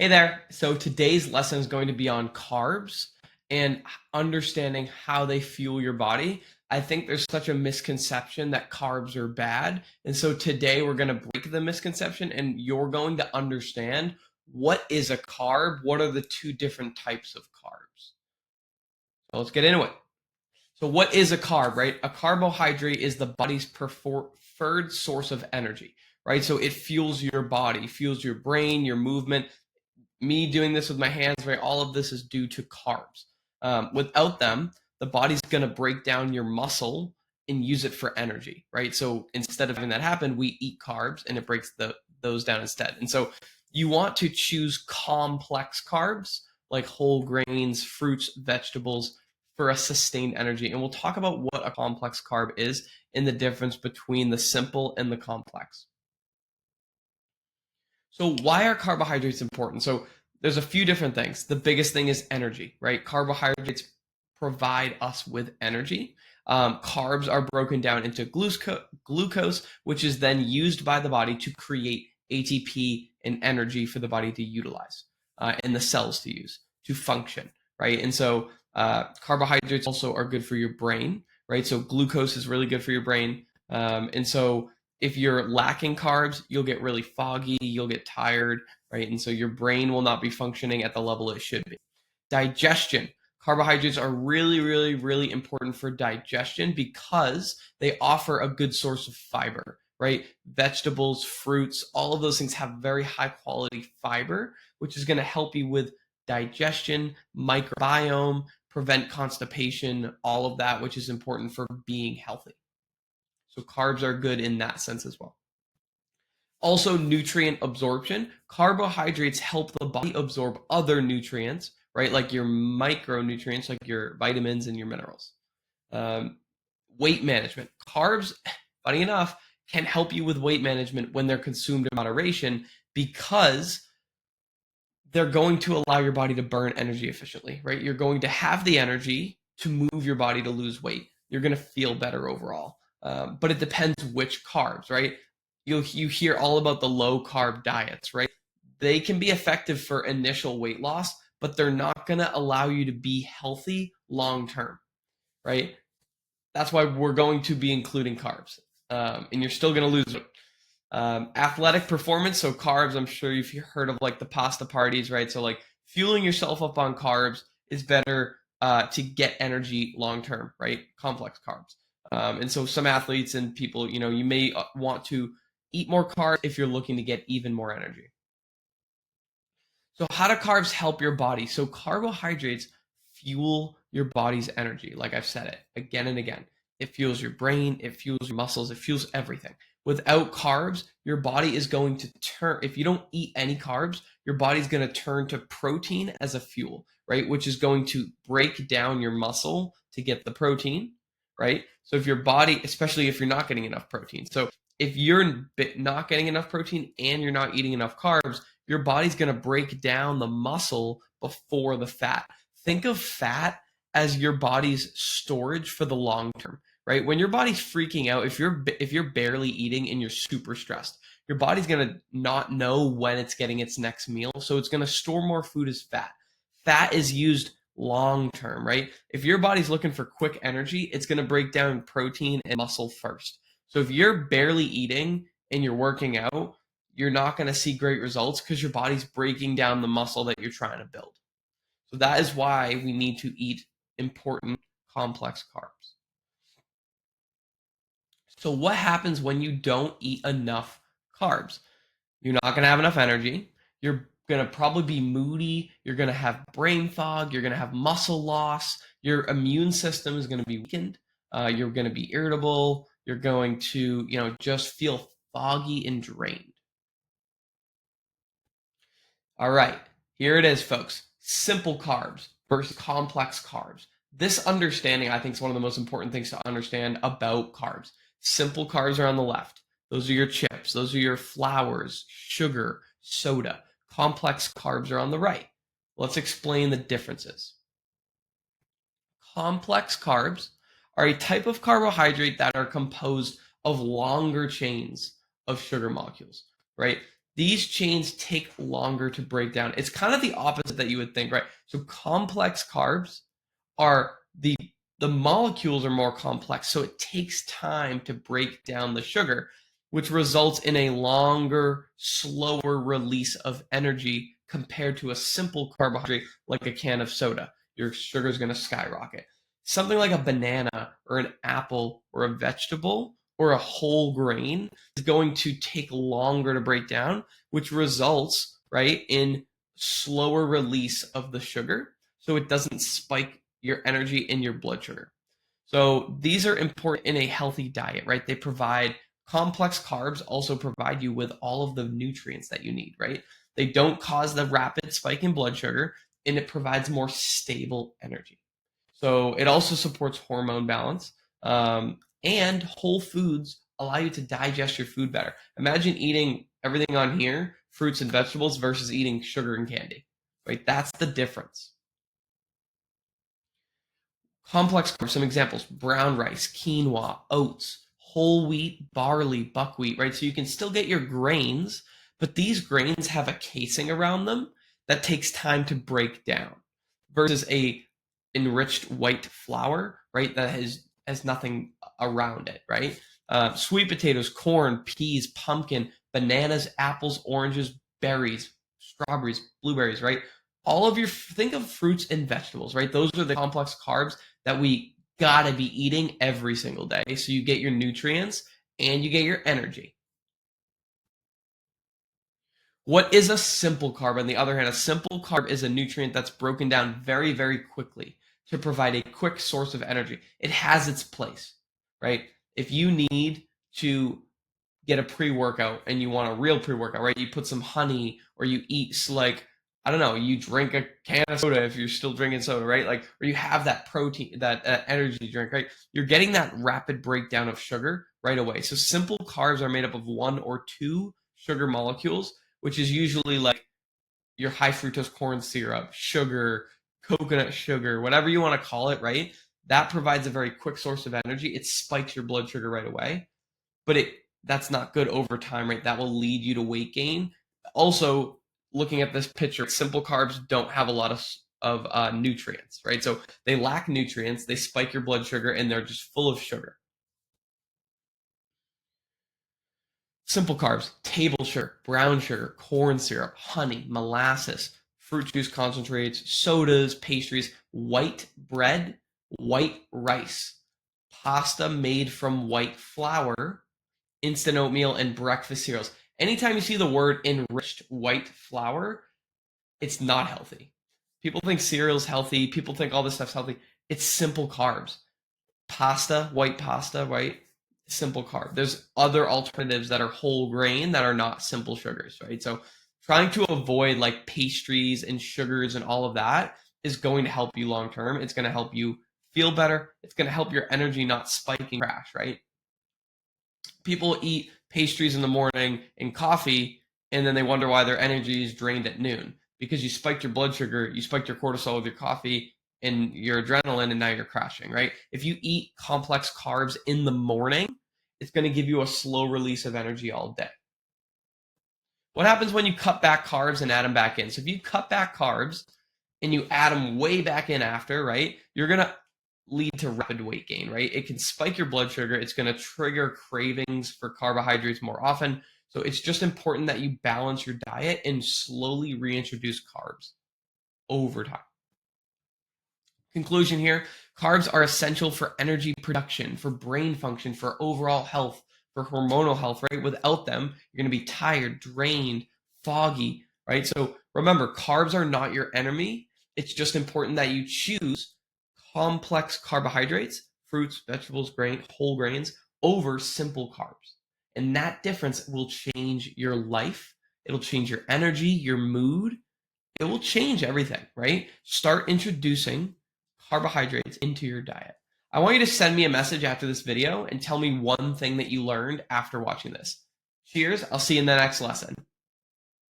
Hey there. So today's lesson is going to be on carbs and understanding how they fuel your body. I think there's such a misconception that carbs are bad. And so today we're going to break the misconception and you're going to understand what is a carb, what are the two different types of carbs. So let's get into it. So what is a carb, right? A carbohydrate is the body's preferred source of energy, right? So it fuels your body, fuels your brain, your movement. Me doing this with my hands, right? All of this is due to carbs. Without them, the body's going to break down your muscle and use it for energy, right? So instead of having that happen, we eat carbs and it breaks those down instead. And so you want to choose complex carbs like whole grains, fruits, vegetables for a sustained energy. And we'll talk about what a complex carb is and the difference between the simple and the complex. So why are carbohydrates important? So there's a few different things. The biggest thing is energy, right? Carbohydrates provide us with energy. Carbs are broken down into glucose, which is then used by the body to create ATP and energy for the body to utilize and the cells to use to function, right? And so carbohydrates also are good for your brain, right? So glucose is really good for your brain. And so if you're lacking carbs, you'll get really foggy, you'll get tired, right? And so your brain will not be functioning at the level it should be. Digestion. Carbohydrates are really, really, really important for digestion because they offer a good source of fiber, right? Vegetables, fruits, all of those things have very high quality fiber, which is going to help you with digestion, microbiome, prevent constipation, all of that, which is important for being healthy. So carbs are good in that sense as well. Also, nutrient absorption. Carbohydrates help the body absorb other nutrients, right? Like your micronutrients, like your vitamins and your minerals. Weight management. Carbs, funny enough, can help you with weight management when they're consumed in moderation because they're going to allow your body to burn energy efficiently, right? You're going to have the energy to move your body to lose weight. You're going to feel better overall. But it depends which carbs, right? You hear all about the low carb diets, right? They can be effective for initial weight loss, but they're not going to allow you to be healthy long term, right? That's why we're going to be including carbs, and you're still going to lose weight. Athletic performance, so carbs, I'm sure you've heard of like the pasta parties, right? So like fueling yourself up on carbs is better to get energy long term, right? Complex carbs. And so some athletes and people, you may want to eat more carbs if you're looking to get even more energy. So how do carbs help your body? So carbohydrates fuel your body's energy. Like I've said it again and again. It fuels your brain, it fuels your muscles, it fuels everything. Without carbs, your body is going to turn, if you don't eat any carbs, your body's going to turn to protein as a fuel, right? Which is going to break down your muscle to get the protein, right? So if your body, especially if you're not getting enough protein. So if you're not getting enough protein and you're not eating enough carbs, your body's going to break down the muscle before the fat. Think of fat as your body's storage for the long term, right? When your body's freaking out, if you're barely eating and you're super stressed, your body's going to not know when it's getting its next meal, so it's going to store more food as fat. Fat is used long term, right? If your body's looking for quick energy, it's going to break down protein and muscle first. So if you're barely eating and you're working out, you're not going to see great results because your body's breaking down the muscle that you're trying to build. So that is why we need to eat important complex carbs. So what happens when you don't eat enough carbs? You're not going to have enough energy. You're going to probably be moody. You're going to have brain fog. You're going to have muscle loss. Your immune system is going to be weakened. You're going to be irritable. You're going to, just feel foggy and drained. All right, here it is, folks. Simple carbs versus complex carbs. This understanding, I think, is one of the most important things to understand about carbs. Simple carbs are on the left. Those are your chips. Those are your flours, sugar, soda. Complex carbs are on the right. Let's explain the differences. Complex carbs are a type of carbohydrate that are composed of longer chains of sugar molecules, right? these chains take longer to break down. It's kind of the opposite that you would think, right? So complex carbs are the molecules are more complex, so it takes time to break down the sugar, which results in a longer, slower release of energy compared to a simple carbohydrate like a can of soda. Your sugar is going to skyrocket. Something like a banana or an apple or a vegetable or a whole grain is going to take longer to break down, which results, right, in slower release of the sugar, so it doesn't spike your energy and your blood sugar. So these are important in a healthy diet, right? They provide complex carbs, also provide you with all of the nutrients that you need, right? They don't cause the rapid spike in blood sugar, and it provides more stable energy. So it also supports hormone balance, and whole foods allow you to digest your food better. Imagine eating everything on here, fruits and vegetables, versus eating sugar and candy, right? That's the difference. Complex carbs, some examples: brown rice, quinoa, oats, whole wheat, barley, buckwheat, right? So you can still get your grains, but these grains have a casing around them that takes time to break down versus a enriched white flour, right? That has nothing around it, right? Sweet potatoes, corn, peas, pumpkin, bananas, apples, oranges, berries, strawberries, blueberries, right? All of your, think of fruits and vegetables, right? Those are the complex carbs that we gotta be eating every single day. So you get your nutrients and you get your energy. What is a simple carb? On the other hand, a simple carb is a nutrient that's broken down very, very quickly to provide a quick source of energy. It has its place, right? If you need to get a pre-workout and you want a real pre-workout, right? You put some honey, or you eat like, I don't know, you drink a can of soda if you're still drinking soda, right? Like, or you have that protein, that energy drink, right? You're getting that rapid breakdown of sugar right away. So simple carbs are made up of one or two sugar molecules, which is usually like your high fructose corn syrup, sugar, coconut sugar, whatever you want to call it, right? That provides a very quick source of energy. It spikes your blood sugar right away, but that's not good over time, right? That will lead you to weight gain. Also, looking at this picture, simple carbs don't have a lot of nutrients, right? So they lack nutrients, they spike your blood sugar, and they're just full of sugar. Simple carbs: table sugar, brown sugar, corn syrup, honey, molasses, fruit juice concentrates, sodas, pastries, white bread, white rice, pasta made from white flour, instant oatmeal, and breakfast cereals. Anytime you see the word enriched white flour, it's not healthy. People think cereal's healthy. People think all this stuff's healthy. It's simple carbs. Pasta, white pasta, right? Simple carb. There's other alternatives that are whole grain that are not simple sugars, right? So trying to avoid like pastries and sugars and all of that is going to help you long term. It's going to help you feel better. It's going to help your energy not spike and crash, right? People eat pastries in the morning and coffee, and then they wonder why their energy is drained at noon, because you spiked your blood sugar, you spiked your cortisol with your coffee and your adrenaline, and now you're crashing, right? If you eat complex carbs in the morning, it's going to give you a slow release of energy all day. What happens when you cut back carbs and add them back in? So if you cut back carbs and you add them way back in after, right, you're going to lead to rapid weight gain, right? It can spike your blood sugar. It's going to trigger cravings for carbohydrates more often. So it's just important that you balance your diet and slowly reintroduce carbs over time. Conclusion here: carbs are essential for energy production, for brain function, for overall health, for hormonal health, right? Without them, you're going to be tired, drained, foggy, right? So remember, carbs are not your enemy. It's just important that you choose complex carbohydrates, fruits, vegetables, whole grains, over simple carbs. And that difference will change your life. It'll change your energy, your mood. It will change everything, right? Start introducing carbohydrates into your diet. I want you to send me a message after this video and tell me one thing that you learned after watching this. Cheers. I'll see you in the next lesson.